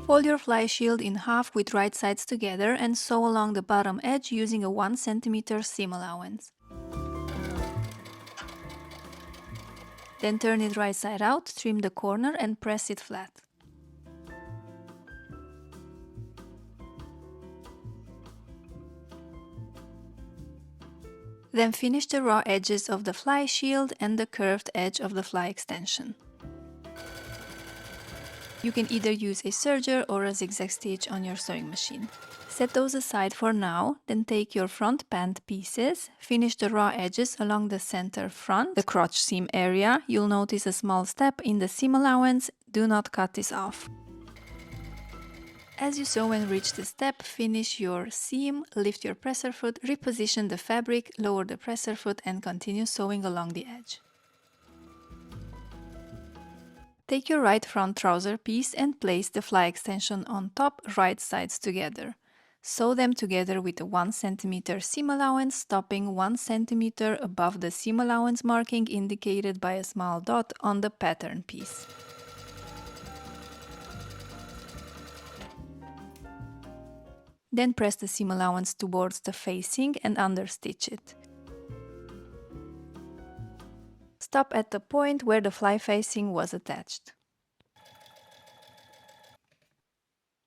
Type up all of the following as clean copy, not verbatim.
Fold your fly shield in half with right sides together and sew along the bottom edge using a 1 cm seam allowance. Then turn it right side out, trim the corner and press it flat. Then finish the raw edges of the fly shield and the curved edge of the fly extension. You can either use a serger or a zigzag stitch on your sewing machine. Set those aside for now, then take your front pant pieces, finish the raw edges along the center front, the crotch seam area. You'll notice a small step in the seam allowance, do not cut this off. As you sew and reach the step, finish your seam, lift your presser foot, reposition the fabric, lower the presser foot and continue sewing along the edge. Take your right front trouser piece and place the fly extension on top, right sides together. Sew them together with a 1 cm seam allowance, stopping 1 cm above the seam allowance marking indicated by a small dot on the pattern piece. Then press the seam allowance towards the facing and understitch it. Stop at the point where the fly facing was attached.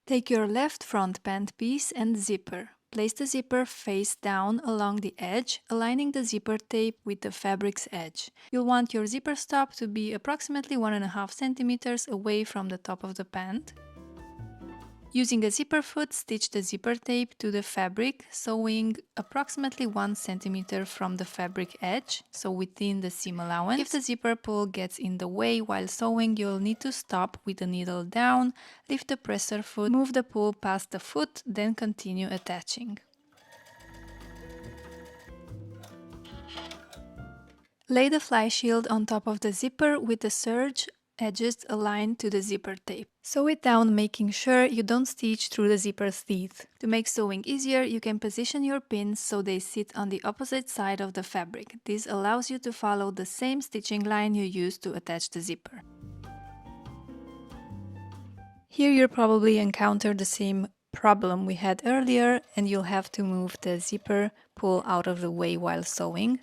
Take your left front pant piece and zipper. Place the zipper face down along the edge, aligning the zipper tape with the fabric's edge. You'll want your zipper stop to be approximately 1.5 cm away from the top of the pant. Using a zipper foot, stitch the zipper tape to the fabric, sewing approximately 1 cm from the fabric edge, so within the seam allowance. If the zipper pull gets in the way while sewing, you'll need to stop with the needle down, lift the presser foot, move the pull past the foot, then continue attaching. Lay the fly shield on top of the zipper with the serge edges aligned to the zipper tape. Sew it down, making sure you don't stitch through the zipper's teeth. To make sewing easier, you can position your pins so they sit on the opposite side of the fabric. This allows you to follow the same stitching line you used to attach the zipper. Here you'll probably encounter the same problem we had earlier, and you'll have to move the zipper pull out of the way while sewing.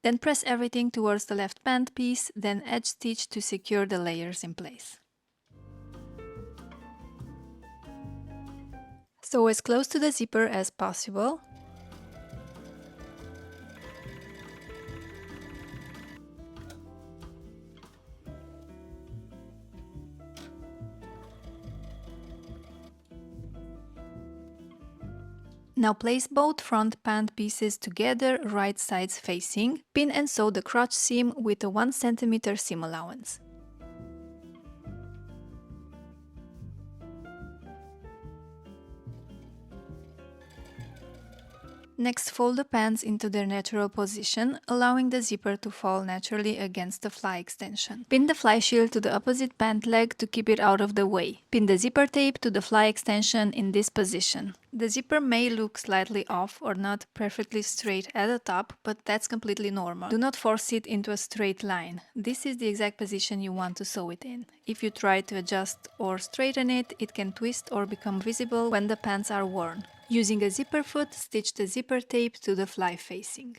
Then press everything towards the left pant piece, then edge stitch to secure the layers in place. Sew as close to the zipper as possible. Now place both front pant pieces together, right sides facing. Pin and sew the crotch seam with a 1 cm seam allowance. Next, fold the pants into their natural position, allowing the zipper to fall naturally against the fly extension. Pin the fly shield to the opposite pant leg to keep it out of the way. Pin the zipper tape to the fly extension in this position. The zipper may look slightly off or not perfectly straight at the top, but that's completely normal. Do not force it into a straight line. This is the exact position you want to sew it in. If you try to adjust or straighten it, it can twist or become visible when the pants are worn. Using a zipper foot, stitch the zipper tape to the fly facing.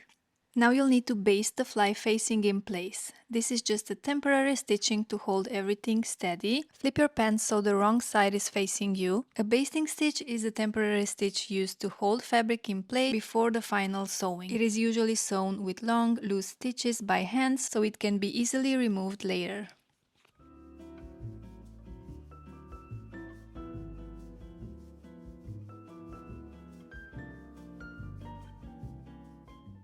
Now you'll need to baste the fly facing in place. This is just a temporary stitching to hold everything steady. Flip your pants so the wrong side is facing you. A basting stitch is a temporary stitch used to hold fabric in place before the final sewing. It is usually sewn with long, loose stitches by hand, so it can be easily removed later.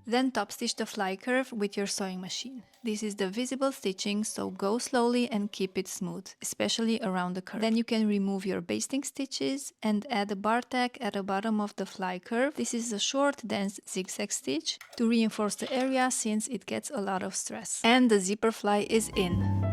Then top stitch the fly curve with your sewing machine. This is the visible stitching, so go slowly and keep it smooth, especially around the curve. Then you can remove your basting stitches and add a bar tack at the bottom of the fly curve. This is a short, dense zigzag stitch to reinforce the area since it gets a lot of stress. And the zipper fly is in.